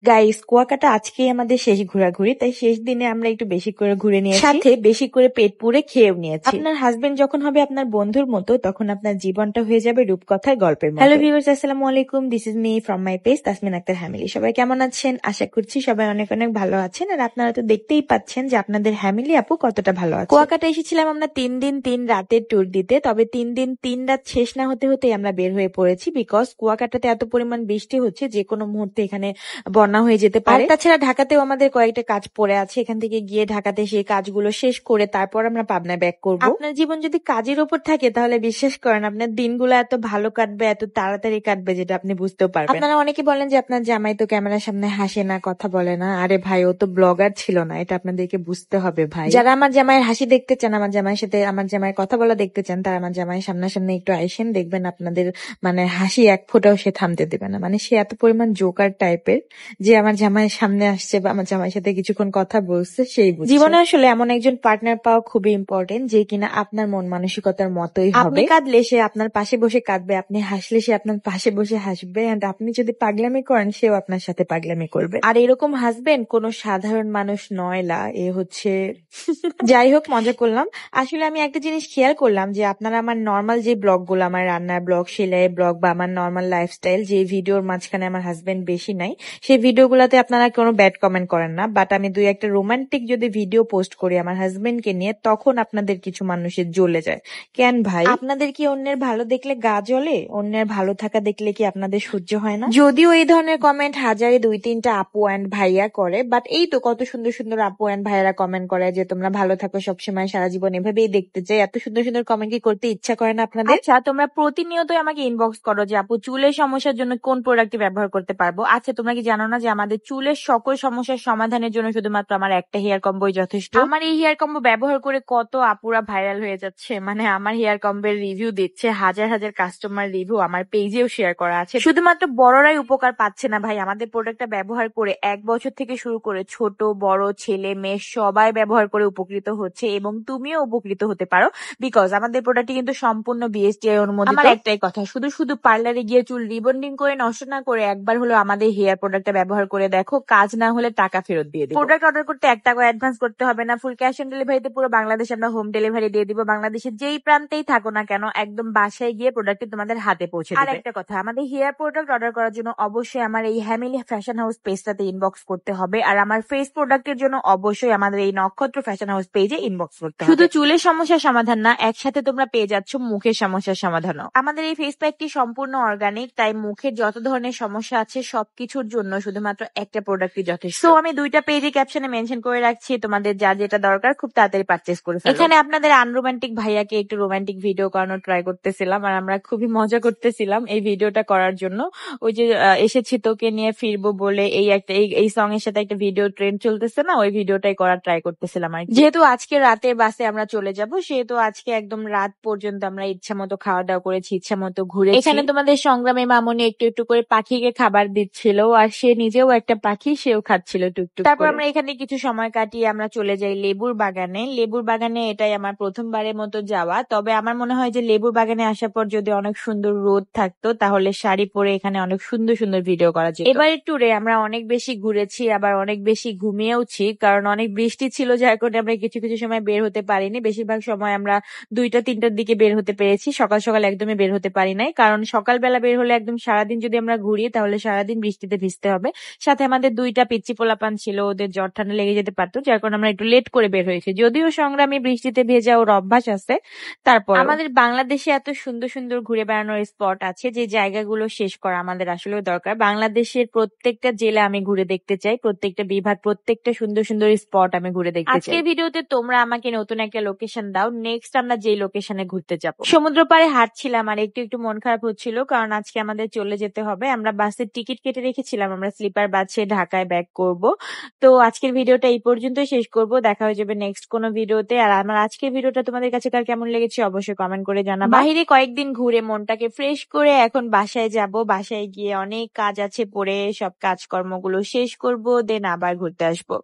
Guys, Kuakata আজকেই আমাদের শেষ ঘোরাঘুরি, তাই শেষ দিনে আমরা একটু বেশি করে ঘুরে নিয়েছি, সাথে বেশি করে পেট পুরে খেয়েও নিয়েছি। আপনার হাজবেন্ড যখন হবে আপনার বন্ধুর মতো, তখন আপনার জীবনটা হয়ে যাবে রূপকথার গল্পের মতো। হ্যালো ভিউয়ার্স, আসসালামু আলাইকুম। This is me from my page Tasmin Akhtar হ্যামিলি। সবাই কেমন আছেন? আশা করছি সবাই অনেক অনেক ভালো আছেন। আর আপনারা তো দেখতেই পাচ্ছেন যে আপনাদের হ্যামিলি আপু কতটা ভালো আছে। কুয়াকাটা এসেছিলাম আমরা 3 দিন 3 রাতের ট্যুর দিতে, তবে 3 দিন 3 রাত শেষ না হতে হতেই আমরা বের হয়ে পড়েছি, বিকজ কুয়াকাটাতে এত পরিমাণ বৃষ্টি হচ্ছে যে কোনো মুহূর্তে এখানে বন্যা হয়ে যেতে পারে। তাছাড়া ঢাকাতেও আমাদের কয়েকটা কাজ পড়ে আছে, এখান থেকে গিয়ে ঢাকাতে সেই কাজগুলো শেষ করে তারপর আমরা পাবনা ব্যাক করব। আপনার জীবন যদি কাজের উপর থাকে তাহলে বিশ্বাস করেন আপনার দিনগুলো এত ভালো কাটবে, এত তাড়াতাড়ি কাটবে যেটা আপনি বুঝতেও পারবেন। আপনারা অনেকে বলেন যে আপনার জামাই তো ক্যামেরার সামনে হাসে না, কথা বলে না। আরে ভাই, ও তো ব্লগার ছিল না, এটা আপনাদেরকে বুঝতে হবে ভাই। যারা আমার জামাইয়ের হাসি দেখতে চান, আমার জামাইয়ের সাথে আমার জামাইয়ের কথা বলা দেখতে চান, তারা আমার জামাইয়ের সামনাসামনি একটু আইসেন, দেখবেন আপনাদের হাসি এক ফোঁটাও সে থামতে দেবে না। সে এত পরিমাণ জোকার টাইপের যে আমার জামাইয়ের সামনে আসছে বা আমার জামাইয়ের সাথে কিছুক্ষণ কথা বলছে সেই বুঝছে। জীবনে আসলে এমন একজন পার্টনার পাওয়া খুবই ইম্পর্টেন্ট, যে কিনা আপনার মন মানসিকতার মতোই হবে। আপনি কাঁদলে সে আপনার পাশে বসে কাঁদবে, আপনি হাসলে সে আপনার পাশে বসে হাসবে, এন্ড আপনি যদি পাগলামি করেন সেও আপনার সাথে পাগলামি করবে। আর এরকম হাসবেন্ড কোনো সাধারণ মানুষ নয় লা, এ হচ্ছে যাই হোক, মজা করলাম। আসলে আমি একটা জিনিস খেয়াল করলাম যে আপনারা আমার নর্মাল যে ব্লগ গুলো, আমার রান্নার ব্লগ, সেলাই ব্লগ বা আমার নর্মাল লাইফস্টাইল, যে ভিডিওর মাঝখানে আমার হাজবেন্ড বেশি নাই, সেই ভিডিওগুলোতে আপনারা কোনো ব্যাড কমেন্ট করেন না। বাট আমি দুই একটা রোমান্টিক যদি ভিডিও পোস্ট করি আমার হাজবেন্ডকে নিয়ে, তখন আপনাদের কিছু মানুষের জ্বলে যায়। কেন ভাই, আপনাদের কি অন্যের ভালো দেখলে গা জ্বলে? অন্যের ভালো থাকা দেখলে কি আপনাদের সহ্য হয় না? যদিও এই ধরনের কমেন্ট হাজারে 2-3টা আপু অ্যান্ড ভাইয়া করে, বাট এই তো কত সুন্দর সুন্দর আপু অ্যান্ড ভাইয়ারা কমেন্ট করে যে তোমরা ভালো থাকো সবসময়, সারা জীবন এভাবেই দেখতে চাই। এত সুন্দর সুন্দর কমেন্ট কি করতে ইচ্ছা করে না আপনাদের? আচ্ছা, তোমরা প্রতিনিয়তই আমাকে ইনবক্স করো যে আপু চুলের সমস্যার জন্য কোন প্রোডাক্ট ব্যবহার করতে পারবো। আচ্ছা, তোমরা কি জানো না যে আমাদের চুলের সকল সমস্যার সমাধানের জন্য শুধুমাত্র আমার একটা হেয়ার কম্বোই যথেষ্ট। আমার এই হেয়ার কম্বো ব্যবহার করে কত আপুরা ভাইরাল হয়ে যাচ্ছে, আমার হেয়ার কম্বোর রিভিউ দিচ্ছে, হাজার হাজার কাস্টমার রিভিউ আমার পেজেও শেয়ার করা আছে। শুধুমাত্র বড়রাই উপকার পাচ্ছে না ভাই, আমাদের প্রোডাক্টটা ব্যবহার করে 1 বছর থেকে শুরু করে ছোট বড় ছেলে মেয়ে সবাই ব্যবহার করে উপকৃত হচ্ছে, এবং তুমিও উপকৃত হতে পারো, বিকজ আমাদের প্রোডাক্টটি কিন্তু সম্পূর্ণ বিএসটিআই অনুমোদিত। আমার একটাই কথা, শুধু শুধু পার্লারে গিয়ে চুল রিবন্ডিং করে নষ্ট না করে একবার হলো আমাদের হেয়ার প্রোডাক্টটা ব্যবহার করে দেখো, কাজ না হলে টাকা ফেরত দিয়ে দিই। প্রোডাক্ট অর্ডার করতে 1 টাকা অ্যাডভান্স করতে হবে না, ফুল ক্যাশ অন ডেলিভারিতে পুরো বাংলাদেশে আমরা হোম ডেলিভারি দিয়ে দিব। বাংলাদেশের যেই প্রান্তেই থাকো না কেন, একদম বাসায় গিয়ে প্রোডাক্টটি তোমাদের হাতে পৌঁছে দিবে। আর একটা কথা, আমাদের হেয়ার প্রোডাক্ট অর্ডার করার জন্য অবশ্যই আমার এই হ্যামিলি ফ্যাশন হাউস পেজটাতে ইনবক্স করতে হবে, আর আমার ফেস প্রোডাক্টের জন্য অবশ্যই আমাদের এই নক্ষত্র ফ্যাশন হাউস পেজে ইনবক্স করতে হবে। শুধু চুলের সমস্যার সমাধান না, একসাথে তোমরা পেয়ে যাচ্ছ মুখের সমস্যার সমাধানও। আমাদের এই ফেস প্যাকটি সম্পূর্ণ অর্গানিক, তাই মুখের যত ধরনের সমস্যা আছে সবকিছুর জন্য শুধুমাত্র একটা প্রোডাক্টই যথেষ্ট। সো আমি 2টা পেজে ক্যাপশনে মেনশন করে রাখছি, তোমাদের যার যেটা দরকার খুব তাড়াতাড়ি পারচেজ করে ফেলো। এখানে আপনাদের আনরোমান্টিক ভাইয়াকে একটু রোমান্টিক ভিডিও করানোর ট্রাই করতেছিলাম, আর আমরা খুবই মজা করতেছিলাম এই ভিডিওটা করার জন্য। ওই যে এসেছি তোকে নিয়ে ফিরবো বলে এই সং এর সাথে একটা ভিডিও ট্রেন্ড চলতেছে না, ওই ভিডিওটাই করার ট্রাই করতেছিলাম। আর যেহেতু আজকে রাতে বাসে আমরা চলে যাব, সেহেতু আজকে একদম রাত পর্যন্ত আমরা ইচ্ছা মতো খাওয়া দাওয়া করেছি, ইচ্ছা মতো ঘুরেছি। এখানে তোমাদের সংগ্রামী মামনি একটু একটু করে পাখিকে খাবার দিচ্ছিল, আর সে নিজেও একটা পাখি, সেও খাচ্ছিল টুকটুক। তারপর আমরা এখানে কিছু সময় কাটিয়ে আমরা চলে যাই লেবুর বাগানে। লেবুর বাগানে এটাই আমার প্রথমবারের মতো যাওয়া, তবে আমার মনে হয় যে লেবুর বাগানে আসার পর যদি অনেক সুন্দর রোদ থাকতো তাহলে শাড়ি পরে এখানে অনেক সুন্দর সুন্দর ভিডিও করা যেত। এবারের ট্যুরে আমরা অনেক বেশি ঘুরেছি, আবার অনেক বেশি ঘুমিয়েওছি, কারণ অনেক বৃষ্টি ছিল, যার কারণে আমরা কিছু কিছু সময় বের হতে পারিনি। বেশিরভাগ সময় আমরা 2টা-3টার দিকে বের হতে পেরেছি, সকাল সকাল একদমই বের হতে পারি নাই, কারণ সকালবেলা বের হলে একদম সারাদিন যদি আমরা ঘুরি তাহলে সারাদিন বৃষ্টিতে ভিজতে হবে। সাথে আমাদের 2টা পিচ্চি পোলাপান ছিল, ওদের জ্বর ঠান্ডা লেগে যেতে পারতো, যার কারণে আমরা একটু লেট করে বের হয়েছি। যদিও সংগ্রামী বৃষ্টিতে ভেজা ওর অভ্যাস আছে, তারপর আমাদের বাংলাদেশে এত সুন্দর সুন্দর ঘুরে বেড়ানোর স্পট আছে যে জায়গাগুলো শেষ করা আমাদের আসলে দরকার। বাংলাদেশের প্রত্যেকটা জেলা আমি ঘুরে দেখতে চাই, প্রত্যেকটা বিভাগ, প্রত্যেকটা সুন্দর সুন্দর স্পট আমি ঘুরে দেখতে চাই। আজকের ভিডিওতে তোমরা আমাকে নতুন একটা লোকেশন দাও, নেক্সট আমরা যে লোকেশনে ঘুরতে যাব। সমুদ্র পাড়ে হাঁটছিলাম আর একটু একটু মন খারাপ হচ্ছিল, কারণ আজকে আমাদের চলে যেতে হবে। আমরা বাসের টিকিট কেটে রেখেছিলাম, আমরা স্লিপার বাসে ঢাকায় ব্যাক করব। তো আজকের ভিডিওটা এই পর্যন্ত শেষ করব, দেখা হয়ে যাবে নেক্সট কোনো ভিডিওতে। আর আমার আজকের ভিডিওটা তোমাদের কাছে কার কেমন লেগেছে অবশ্যই কমেন্ট করে জানাবা। বাহিরে কয়েকদিন ঘুরে মনটাকে ফ্রেশ করে এখন বাসায় যাব, বাসায় গিয়ে অনেক কাজ আছে পড়ে, সব কাজকর্মগুলো শেষ করব, দেন আবার ঘুরতে আসবো।